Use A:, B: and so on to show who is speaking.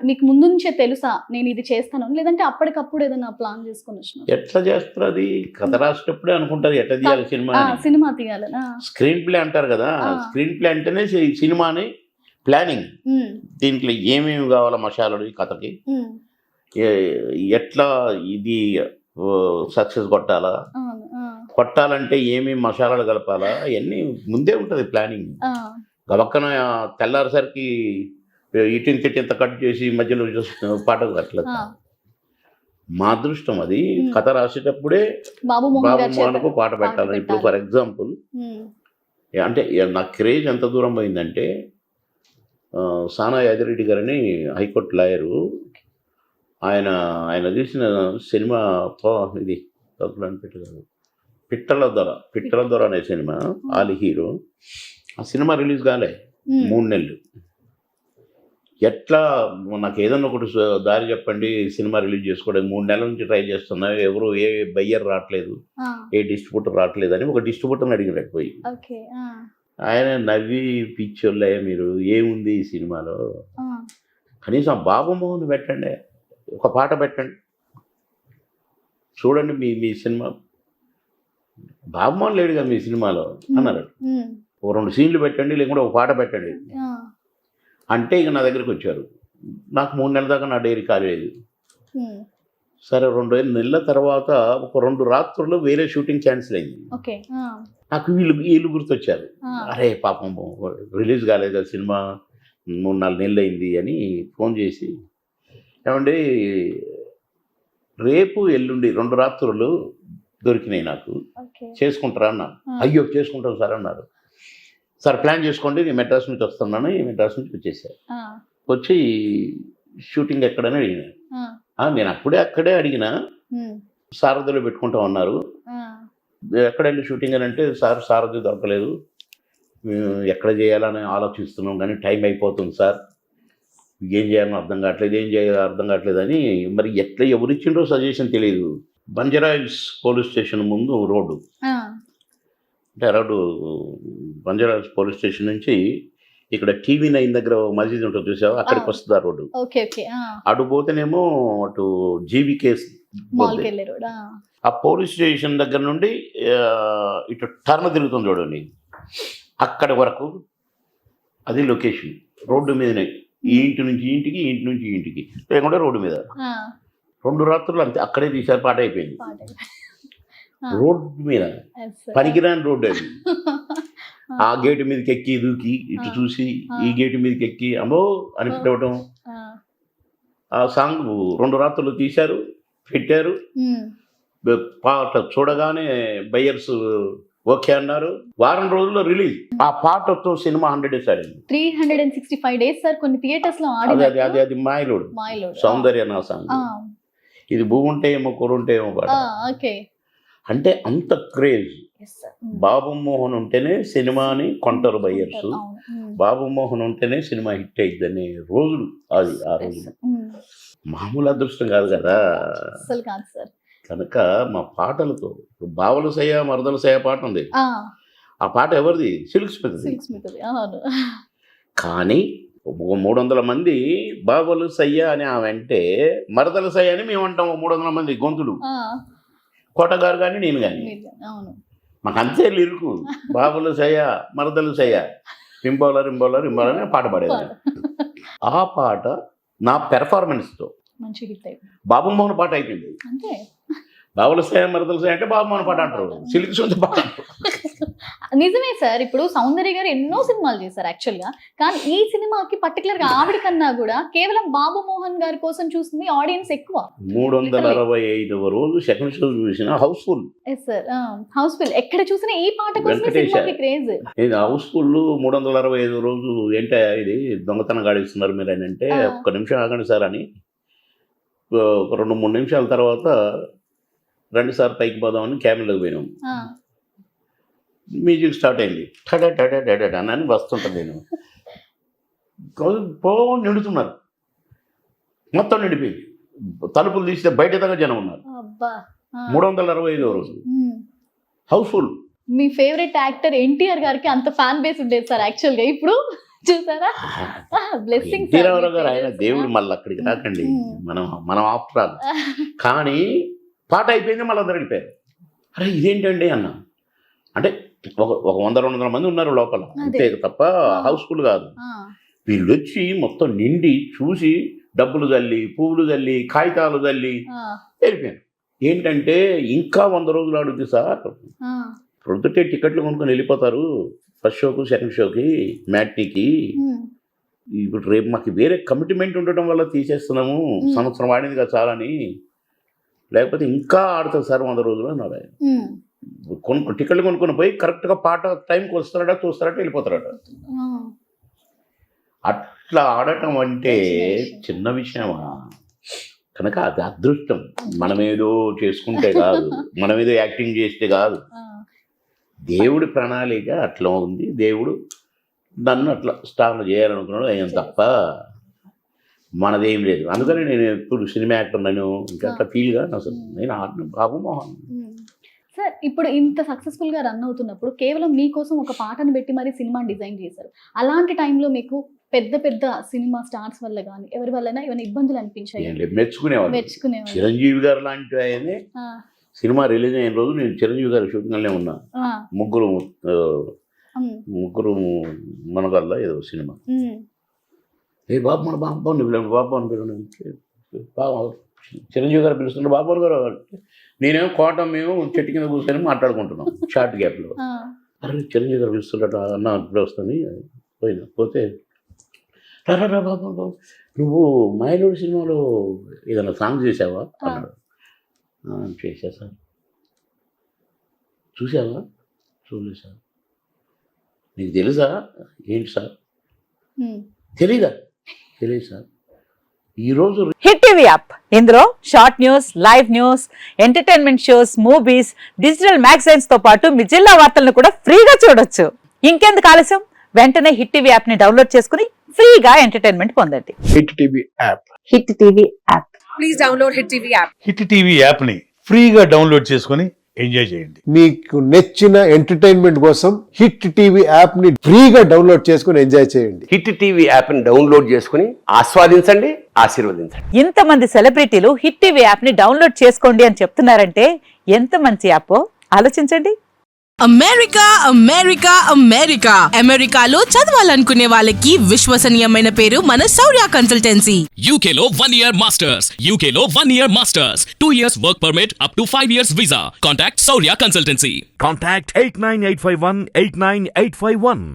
A: మీకు ముందు నుంచే తెలుసా నేను ఇది చేస్తాను, లేదంటే అప్పటికప్పుడు ఏదైనా ప్లాన్ చేసుకొని వచ్చినా?
B: ఎట్లా చేస్తారు అది? కథ రాసేటప్పుడే అనుకుంటారు ఎట్లా తీయాలి సినిమా అని.
A: సినిమా తీయాలనా?
B: స్క్రీన్ ప్లే అంటారు కదా, స్క్రీన్ ప్లే అంటేనే సినిమాని ప్లానింగ్. దీంట్లో ఏమేమి కావాలా మసాలాలు ఈ కథకి, ఎట్లా ఇది సక్సెస్ కొట్టాలంటే ఏమేమి మసాలాలు కలపాలా అవన్నీ ముందే ఉంటుంది ప్లానింగ్. గబక్కన తెల్లారిసరికి ఇటింత కట్ చేసి మధ్యలో పాట కట్టలేదు. మా అదృష్టం అది. కథ రాసేటప్పుడే బాబు మోహన్కు పాట పెట్టాలని. ఇప్పుడు ఫర్ ఎగ్జాంపుల్ అంటే నా క్రేజ్ ఎంత దూరం పోయిందంటే, సానా యాదిరెడ్డి గారని హైకోర్టు లాయరు, ఆయన తీసిన సినిమా ఇది పిట్టల దొర అనే సినిమా, ఆలి హీరో. ఆ సినిమా రిలీజ్ కాలే 3 నెలలు. ఎట్లా నాకు ఏదన్నా ఒకటి దారి చెప్పండి సినిమా రిలీజ్ చేసుకోవడం. 3 నెలల నుంచి ట్రై చేస్తున్నా, ఎవరు ఏ బయ్యర్ రావట్లేదు, ఏ డిస్ట్రిబ్యూటర్ రావట్లేదు అని ఒక డిస్ట్రిబ్యూటర్ని అడిగినట్టు పోయి. ఆయన నవ్వి, పిచ్చోళ్ళే మీరు, ఏముంది ఈ సినిమాలో, కనీసం బాబు మోహన్ పెట్టండి, ఒక పాట పెట్టండి చూడండి, మీ సినిమా బాబు మోహన్ లేడుగా మీ సినిమాలో అన్నారు. ఓ 2 సీన్లు పెట్టండి, లేకుంటే ఒక పాట పెట్టండి అంటే ఇక నా దగ్గరికి వచ్చారు. నాకు 3 నెలల దాకా నా డైరీ కాలేదు. సరే 2 నెలల తర్వాత ఒక 2 రాత్రుల్లో వేరే షూటింగ్ క్యాన్సిల్ అయింది. నాకు వీళ్ళు గుర్తొచ్చారు. అరే పాపం రిలీజ్ కాలేదు కదా సినిమా, 3-4 నెలలు అయింది అని ఫోన్ చేసి, ఏమండి రేపు ఎల్లుండి 2 రాత్రులు దొరికినాయి నాకు, చేసుకుంటారా అన్నాను. అయ్యో చేసుకుంటాం సార్ అన్నారు. సార్ ప్లాన్ చేసుకోండి, నేను మెడ్రాస్ నుంచి వస్తున్నాను. మెడ్రాస్ నుంచి వచ్చేసారు. వచ్చి షూటింగ్ ఎక్కడని అడిగినా, నేను అక్కడే అడిగినా, సారథిలో పెట్టుకుంటాం అన్నారు. ఎక్కడండి షూటింగ్ అని అంటే, సారథి దొరకలేదు, ఎక్కడ చేయాలని ఆలోచిస్తున్నాం కానీ టైం అయిపోతుంది సార్, ఏం చేయాలని అర్థం కావట్లేదు అని. మరి ఎట్లా ఎవరిచ్చిండ్రో సజెషన్ తెలియదు. బంజారాహిల్స్ పోలీస్ స్టేషన్ ముందు రోడ్డు, అంటే రోడ్డు బంజారాహిల్స్ పోలీస్ స్టేషన్ నుంచి ఇక్కడ TV9 దగ్గర మసీద్ ఉంటుంది చూసావా, అక్కడికి వస్తుంది ఆ రోడ్డు. అటు పోతేనేమో అటు జీవికే. ఆ పోలీస్ స్టేషన్ దగ్గర నుండి ఇటు టర్న్ తిరుగుతుంది చూడండి, అక్కడి వరకు అది లొకేషన్. రోడ్డు మీదనే, ఈ ఇంటి నుంచి ఇంటికి లేకుండా రోడ్డు మీద. 2 రాత్రులు అంతే అక్కడే తీశారు, పాట అయిపోయింది. రోడ్డు మీద పనికిరాని రోడ్డు అది. ఆ గేటు మీదకి ఎక్కి దూకి ఇటు చూసి ఈ గేటు మీదకి ఎక్కి అమ్మో అని పిలవటం. ఆ సాంగ్ 2 రాత్రులు తీశారు, పెట్టారు. పాట చూడగానే బయ్యర్స్ ఓకే అన్నారు. వారం రోజుల్లో రిలీజ్. ఆ పాటతో సినిమా 100 days ఆడింది.
A: 365 days సార్ కొన్ని థియేటర్స్ లో
B: ఆడింది. అది మాయలోడు సౌందర్య నా సాంగ్. ఇది భూమి ఉంటే ఏమో కూరుంటే ఏమో పాట. అంటే అంత క్రేజ్. బాబు మోహన్ ఉంటేనే సినిమాని కొంటారు బయ్యర్స్, బాబు మోహన్ ఉంటేనే సినిమా హిట్ అయిద్దని రోజులు. అది ఆ రోజులు మామూలు అదృష్టం కాదు కదా. కనుక మా పాటలతో బావలు సయ్య మరదలు సయ్య పాట ఉంది, ఆ పాట ఎవరిది? Silk Smith. కానీ 300 మంది బావలు సయ్య అని ఆమె అంటే, మరదలు సయ్య అని మేము అంటాము 300 మంది గొంతులు. కోటగారు కానీ నేను కానీ మాకు అంతే లిరుకు. బావలు సయ్య మరదలు సయ్య రింబోలర్ అని పాట పాడేది. ఆ పాట నా పెర్ఫార్మెన్స్తో బాబు మోహన్ పాట అయిపోయింది. బాబుల సయ్య మరదలు సయ్య అంటే బాబు మోహన్ పాట అంటారు, సిల్క్ స్మిత్ పాట అంటారు.
A: నిజమే సార్. ఇప్పుడు సౌందర్య గారు ఎన్నో సినిమాలు చేశారు యాక్చువల్గా, కానీ ఈ సినిమాకి పర్టికులర్ గా ఆవిడ కన్నా కూడా కేవలం బాబు మోహన్ గారి కోసం చూసింది ఆడియన్స్ ఎక్కువ.
B: 365వ రోజు సెకండ్ షో చూసిన హౌస్ఫుల్.
A: హౌస్ఫుల్ ఎక్కడ చూసినా ఈ పాట కోసం క్రేజ్.
B: హౌస్ఫుల్ 365 రోజు ఏంటో ఇది దొంగతనం గాడిస్తున్నారు మీరు అని అంటే, ఒక్క నిమిషం ఆగండి సార్ అని 2-3 నిమిషాల తర్వాత రండి సార్ పైకి పోదామని క్యాబిన్లోకి పోయినాం. మ్యూజిక్ స్టార్ట్ అయింది, టడా అని వస్తుంటుంది. నేను నిండుతున్నారు, మొత్తం నిండిపోయింది. తలుపులు తీస్తే బయట దగ్గర జనం ఉన్నారు. 365వ రోజు హౌస్ఫుల్.
A: మీ ఫేవరెట్ యాక్టర్ ఎన్టీఆర్ గారికి అంత ఫ్యాన్ బేస్ ఉండేది సార్ యాక్చువల్గా. ఇప్పుడు చూసారా బ్లెస్సింగ్
B: ఎన్టీ రామారావు గారు ఆయన దేవుడు, మళ్ళీ అక్కడికి రాకండి, మనం ఆఫ్టర్ ఆల్. కానీ పాట అయిపోయింది, మళ్ళీ అందరూ వెళ్ళిపోయారు. అరే ఇదేంటండి అన్న, అంటే ఒక 100-200 మంది ఉన్నారు లోపల అంతే తప్ప హౌస్ఫుల్ కాదు. వీళ్ళు వచ్చి మొత్తం నిండి చూసి డబ్బులు తల్లి, పువ్వులు తల్లి, కాగితాలు తల్లి వెళ్ళిపోయాను. ఏంటంటే ఇంకా 100 రోజులు ఆడుద్ది సార్, ప్రొద్దుటే టికెట్లు కొనుక్కొని వెళ్ళిపోతారు ఫస్ట్ షోకు, సెకండ్ షోకి, మ్యాట్నీకి. ఇప్పుడు రేపు మాకు వేరే కమిట్మెంట్ ఉండటం వల్ల తీసేస్తున్నాము, సంవత్సరం ఆడింది కదా చాలని, లేకపోతే ఇంకా ఆడుతుంది సార్ 100 రోజులు అన్నాడు ఆయన. టికెట్లు కొనుక్కొని పోయి కరెక్ట్గా పాట టైంకి వస్తారట, చూస్తారట, వెళ్ళిపోతారట. అట్లా ఆడటం అంటే చిన్న విషయమా? కనుక అది అదృష్టం. మనమేదో చేసుకుంటే కాదు, మనమేదో యాక్టింగ్ చేస్తే కాదు, దేవుడి ప్రణాళిక అట్లా ఉంది. దేవుడు నన్ను అట్లా స్టార్లు చేయాలనుకున్నాడు ఆయన తప్ప మనదేం లేదు. అందుకని నేను ఎప్పుడు సినిమా యాక్టర్ నన్ను ఇంకా అట్లా ఫీల్గా అసలు నేను ఆడిన బాబు మోహన్.
A: సార్ ఇప్పుడు ఇంత సక్సెస్ఫుల్గా రన్ అవుతున్నప్పుడు కేవలం మీకోసం ఒక పాటను పెట్టి మరి సినిమా డిజైన్ చేశారు. అలాంటి టైంలో మీకు పెద్ద పెద్ద సినిమా స్టార్స్ వల్ల కానీ ఎవరి వల్ల ఏమైనా ఇబ్బందులు అనిపించాయి?
B: మెచ్చుకునేవాడు చిరంజీవి గారు లాంటి ఆయనే. సినిమా రిలీజ్ అయిన రోజు నేను చిరంజీవి గారి షూటింగ్లోనే ఉన్నా. ముగ్గురు మనగల్లా ఏదో సినిమా. ఏ బాబు మన బాబు అని పిలువ, చిరంజీవి గారు పిలుస్తున్నారు బాబు గారు. నేనేమో కోటం, మేము చెట్టు కింద కూర్చొని మాట్లాడుకుంటున్నాం షార్ట్ గ్యాప్లో. అరే చిరంజీవి గారు పిలుస్తున్నట్టు అన్న ఇప్పుడే వస్తుంది. పోతే రా బాబు, నువ్వు మైలూరు సినిమాలో ఏదైనా సాంగ్ చేసావా అన్నాడు. చేసా సార్. చూసావా? చూడలేదు సార్. నీకు తెలుసా? ఏంటి సార్? తెలీదా? తెలియదు సార్. ఈరోజు
C: హిట్ టీవీ యాప్, ఇందులో short news, live news, entertainment shows, movies, digital magazines తో పాటు మీ జిల్లా వార్తలను కూడా ఫ్రీగా చూడొచ్చు. ఇంకెందుకు ఆలస్యం, వెంటనే హిట్ టీవీ యాప్ ని డౌన్లోడ్ చేసుకుని ఫ్రీగా ఎంటర్టైన్మెంట్ పొందండి.
D: Hit TV app.
C: Hit TV app.
E: Please download hit TV app.
D: Hit TV app ని ఫ్రీగా డౌన్లోడ్ చేసుకుని ఎంజాయ్ చేయండి.
F: మీకు నచ్చిన ఎంటర్టైన్మెంట్ కోసం హిట్ టీవీ యాప్ ని ఫ్రీగా డౌన్లోడ్ చేసుకుని ఎంజాయ్ చేయండి.
G: హిట్ టీవీ యాప్ ని డౌన్లోడ్ చేసుకుని ఆస్వాదించండి, ఆశీర్వదించండి.
C: ఇంతమంది సెలబ్రిటీలు హిట్ టీవీ యాప్ ని డౌన్లోడ్ చేసుకోండి అని చెప్తున్నారంటే ఎంత మంచి యాప్ ఆలోచించండి.
E: అమెరికా అమెరికా అమెరికా అమెరికాలో చదవాలనుకునే వాళ్ళకి విశ్వసనీయమైన పేరు మన శౌర్య కన్సల్టెన్సీ.
H: UK లో 1 year masters, UK లో 1 year masters, 2 years work permit up to 5 years visa. Contact Saurya Consultancy.
I: Contact 89851 89851.